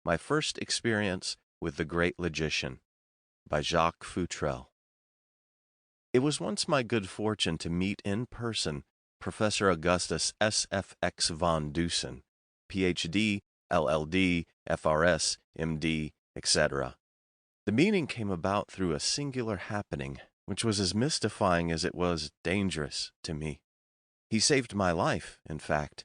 My First Experience with the Great Logician by Jacques Futrelle. It was once my good fortune to meet in person Professor Augustus S.F.X. von Dusen, Ph.D., LL.D., F.R.S., M.D., etc. The meeting came about through a singular happening, which was as mystifying as it was dangerous to me. He saved my life, in fact,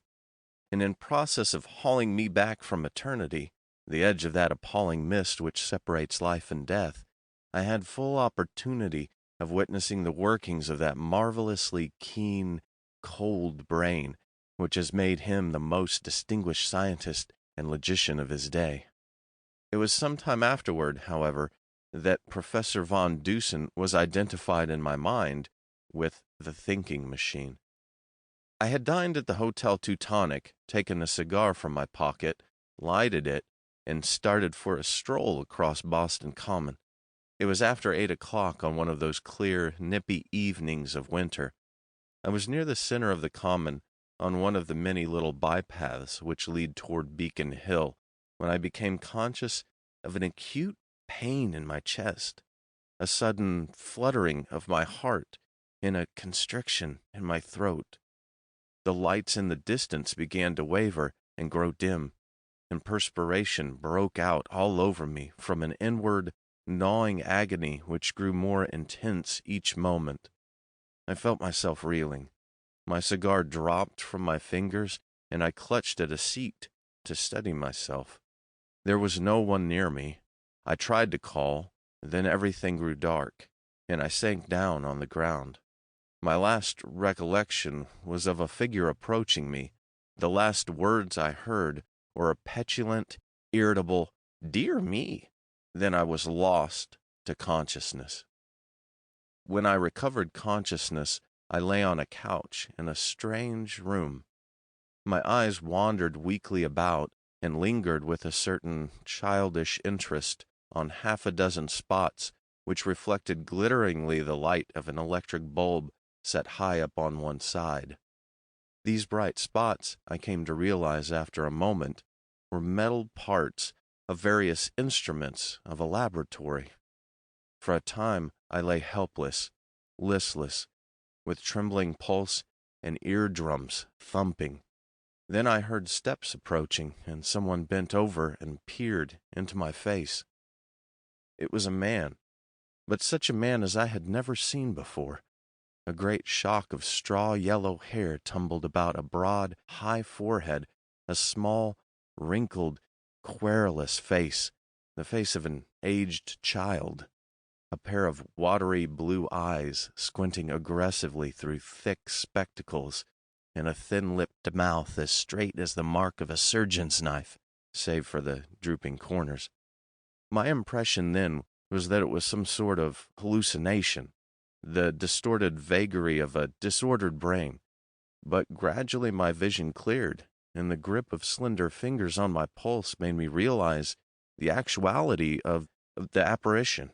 and in process of hauling me back from eternity, the edge of that appalling mist which separates life and death, I had full opportunity of witnessing the workings of that marvelously keen, cold brain which has made him the most distinguished scientist and logician of his day. It was some time afterward, however, that Professor von Dusen was identified in my mind with the thinking machine. I had dined at the Hotel Teutonic, taken a cigar from my pocket, lighted it, and started for a stroll across Boston Common. It was after 8 o'clock on one of those clear, nippy evenings of winter. I was near the center of the Common, on one of the many little bypaths which lead toward Beacon Hill, when I became conscious of an acute pain in my chest, a sudden fluttering of my heart, and a constriction in my throat. The lights in the distance began to waver and grow dim, and perspiration broke out all over me from an inward, gnawing agony which grew more intense each moment. I felt myself reeling. My cigar dropped from my fingers, and I clutched at a seat to steady myself. There was no one near me. I tried to call, then everything grew dark, and I sank down on the ground. My last recollection was of a figure approaching me. The last words I heard were a petulant, irritable, "Dear me!" Then I was lost to consciousness. When I recovered consciousness, I lay on a couch in a strange room. My eyes wandered weakly about and lingered with a certain childish interest on half a dozen spots which reflected glitteringly the light of an electric bulb set high up on one side. These bright spots, I came to realize after a moment, were metal parts of various instruments of a laboratory. For a time I lay helpless, listless, with trembling pulse and eardrums thumping. Then I heard steps approaching, and someone bent over and peered into my face. It was a man, but such a man as I had never seen before. A great shock of straw-yellow hair tumbled about a broad, high forehead, a small, wrinkled, querulous face, the face of an aged child, a pair of watery blue eyes squinting aggressively through thick spectacles, and a thin-lipped mouth as straight as the mark of a surgeon's knife, save for the drooping corners. My impression then was that it was some sort of hallucination, the distorted vagary of a disordered brain. But gradually my vision cleared, and the grip of slender fingers on my pulse made me realize the actuality of the apparition.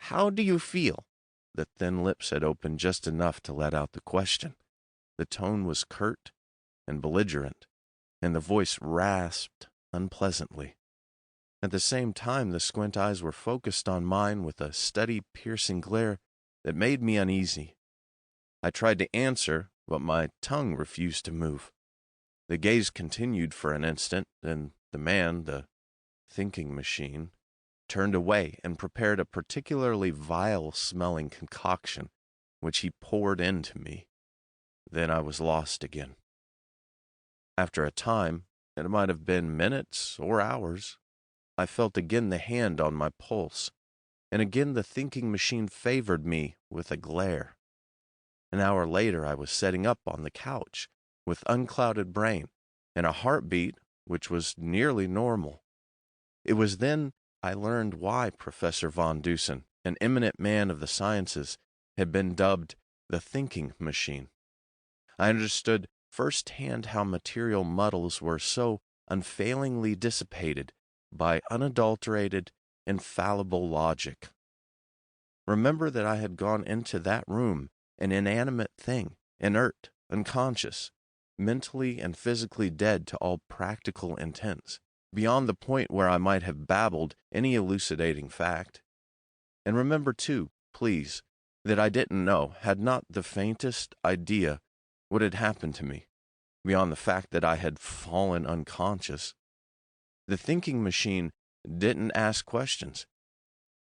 "How do you feel?" The thin lips had opened just enough to let out the question. The tone was curt and belligerent, and the voice rasped unpleasantly. At the same time, the squint eyes were focused on mine with a steady, piercing glare that made me uneasy. I tried to answer, but my tongue refused to move. The gaze continued for an instant, then the man, the thinking machine, turned away and prepared a particularly vile-smelling concoction, which he poured into me. Then I was lost again. After a time, it might have been minutes or hours, I felt again the hand on my pulse, and again the thinking machine favored me with a glare. An hour later I was sitting up on the couch, with unclouded brain, and a heartbeat which was nearly normal. It was then I learned why Professor von Dusen, an eminent man of the sciences, had been dubbed the thinking machine. I understood firsthand how material muddles were so unfailingly dissipated by unadulterated, infallible logic. Remember that I had gone into that room, an inanimate thing, inert, unconscious, mentally and physically dead to all practical intents, beyond the point where I might have babbled any elucidating fact. And remember, too, please, that I didn't know, had not the faintest idea what had happened to me, beyond the fact that I had fallen unconscious. The thinking machine didn't ask questions,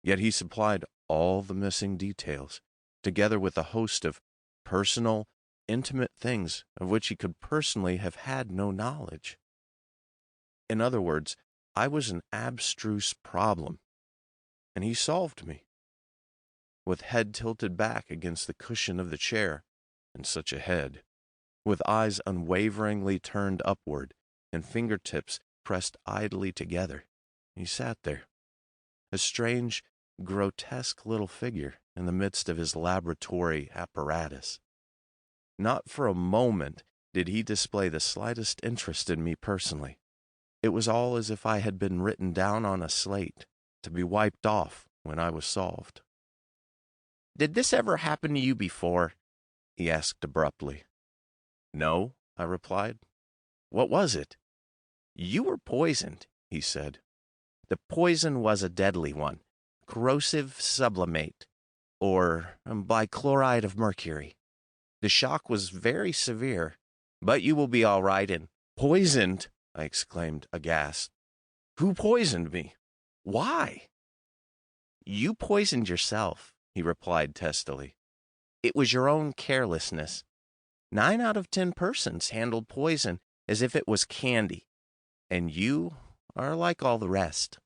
yet he supplied all the missing details, together with a host of personal, intimate things of which he could personally have had no knowledge. In other words, I was an abstruse problem, and he solved me. With head tilted back against the cushion of the chair, and such a head, with eyes unwaveringly turned upward and fingertips pressed idly together, he sat there, a strange, grotesque little figure in the midst of his laboratory apparatus. Not for a moment did he display the slightest interest in me personally. It was all as if I had been written down on a slate to be wiped off when I was solved. "Did this ever happen to you before?" he asked abruptly. "No," I replied. "What was it?" "You were poisoned," he said. "The poison was a deadly one, corrosive sublimate, or bichloride of mercury. The shock was very severe, but you will be all right." And "Poisoned!" I exclaimed, aghast. "Who poisoned me? Why?" "You poisoned yourself," he replied testily. "It was your own carelessness. 9 out of 10 persons handle poison as if it was candy, and you are like all the rest."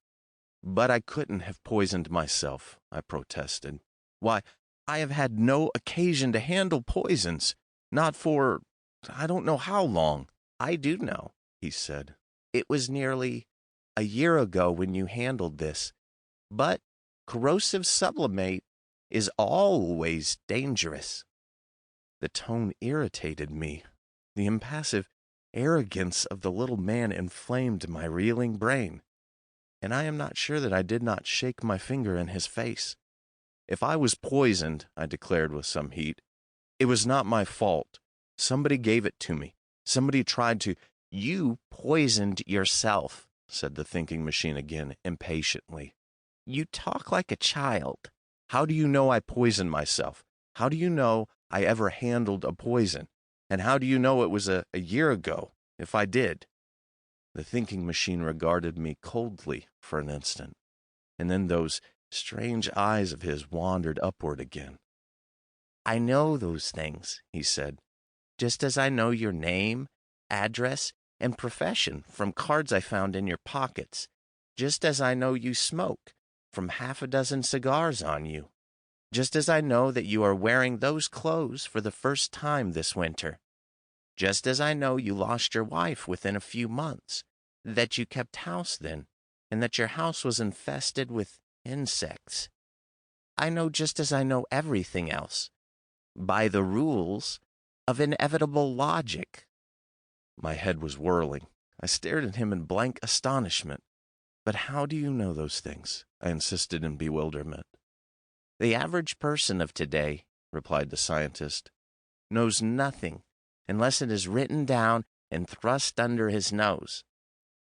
"But I couldn't have poisoned myself," I protested. "Why, I have had no occasion to handle poisons, not for I don't know how long." "I do know," he said. "It was nearly a year ago when you handled this, but corrosive sublimate is always dangerous." The tone irritated me. The impassive arrogance of the little man inflamed my reeling brain, and I am not sure that I did not shake my finger in his face. "If I was poisoned," I declared with some heat, "it was not my fault. Somebody gave it to me. Somebody tried to—" "You poisoned yourself," said the thinking machine again, impatiently. "You talk like a child." "How do you know I poisoned myself? How do you know I ever handled a poison? And how do you know it was a year ago, if I did?" The thinking machine regarded me coldly for an instant, and then those strange eyes of his wandered upward again. "I know those things," he said, "just as I know your name, address, and profession from cards I found in your pockets, just as I know you smoke from half a dozen cigars on you, just as I know that you are wearing those clothes for the first time this winter, just as I know you lost your wife within a few months, that you kept house then, and that your house was infested with insects. I know just as I know everything else, by the rules of inevitable logic." My head was whirling. I stared at him in blank astonishment. "But how do you know those things?" I insisted in bewilderment. "The average person of today," replied the scientist, "knows nothing unless it is written down and thrust under his nose.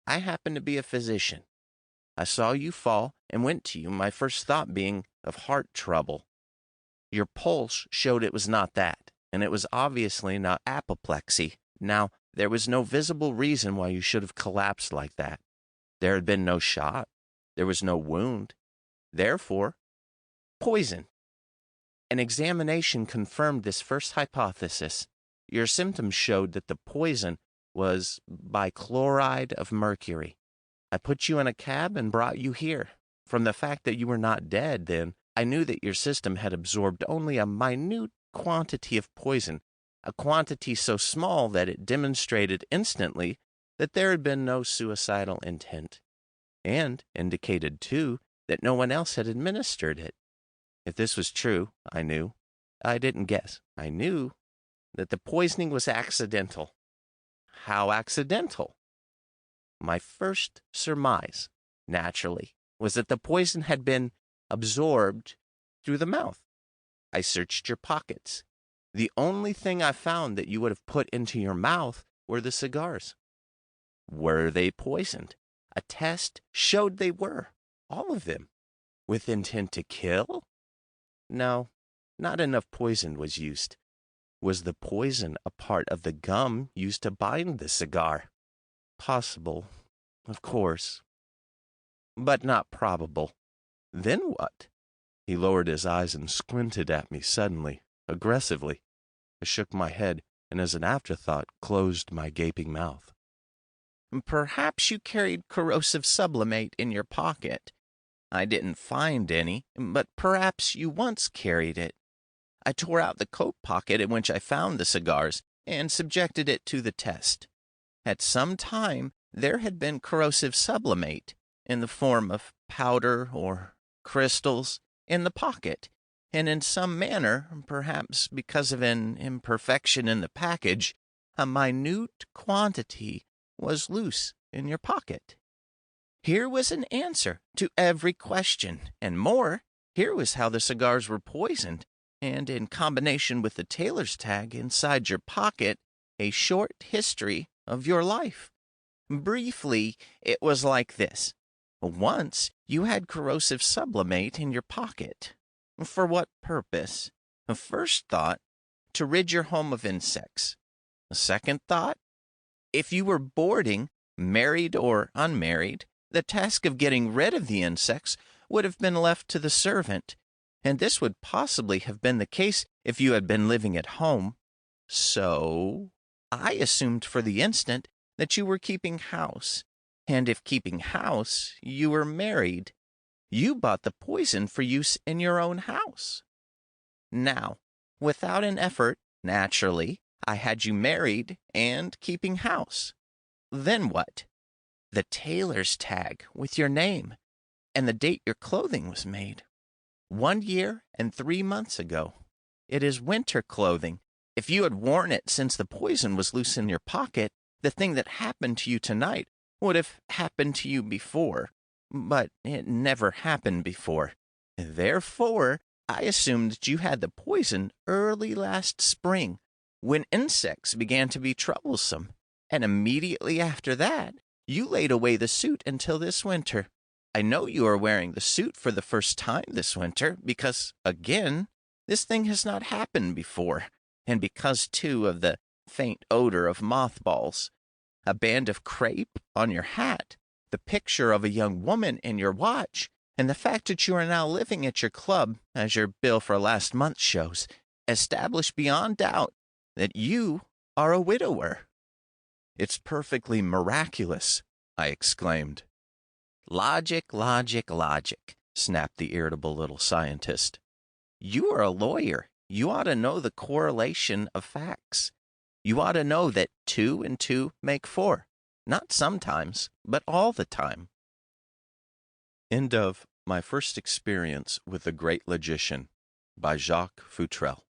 I happen to be a physician. I saw you fall and went to you, my first thought being of heart trouble. Your pulse showed it was not that, and it was obviously not apoplexy. Now, there was no visible reason why you should have collapsed like that. There had been no shot. There was no wound. Therefore, poison. An examination confirmed this first hypothesis. Your symptoms showed that the poison was bichloride of mercury. I put you in a cab and brought you here. From the fact that you were not dead then, I knew that your system had absorbed only a minute quantity of poison, a quantity so small that it demonstrated instantly that there had been no suicidal intent, and indicated, too, that no one else had administered it. If this was true, I knew, I didn't guess, I knew that the poisoning was accidental." "How accidental?" "My first surmise, naturally, was that the poison had been absorbed through the mouth. I searched your pockets. The only thing I found that you would have put into your mouth were the cigars. Were they poisoned? A test showed they were, all of them. With intent to kill? No, not enough poison was used. Was the poison a part of the gum used to bind the cigar? Possible, of course, but not probable. Then what? He lowered his eyes and squinted at me suddenly, aggressively. I shook my head and, as an afterthought, closed my gaping mouth. Perhaps you carried corrosive sublimate in your pocket. I didn't find any, but perhaps you once carried it. I tore out the coat pocket in which I found the cigars and subjected it to the test. At some time, there had been corrosive sublimate, in the form of powder or crystals, in the pocket, and in some manner, perhaps because of an imperfection in the package, a minute quantity was loose in your pocket. Here was an answer to every question, and more. Here was how the cigars were poisoned, and in combination with the tailor's tag inside your pocket, a short history of your life. Briefly, it was like this. Once you had corrosive sublimate in your pocket. For what purpose? First thought, to rid your home of insects. Second thought, if you were boarding, married or unmarried, the task of getting rid of the insects would have been left to the servant, and this would possibly have been the case if you had been living at home. So I assumed for the instant that you were keeping house, and if keeping house, you were married. You bought the poison for use in your own house. Now, without an effort, naturally, I had you married and keeping house. Then what? The tailor's tag with your name and the date your clothing was made. 1 year and 3 months ago. It is winter clothing. If you had worn it since the poison was loose in your pocket, the thing that happened to you tonight would have happened to you before. But it never happened before. Therefore, I assumed that you had the poison early last spring, when insects began to be troublesome, and immediately after that, you laid away the suit until this winter. I know you are wearing the suit for the first time this winter, because, again, this thing has not happened before, and because, too, of the faint odor of mothballs. A band of crepe on your hat, the picture of a young woman in your watch, and the fact that you are now living at your club, as your bill for last month shows, establish beyond doubt that you are a widower. It's perfectly miraculous, I exclaimed. Logic, logic, logic, snapped the irritable little scientist. You are a lawyer. You ought to know the correlation of facts. You ought to know that 2 and 2 make 4. Not sometimes, but all the time. End of My First Experience with the Great Logician by Jacques Futrelle.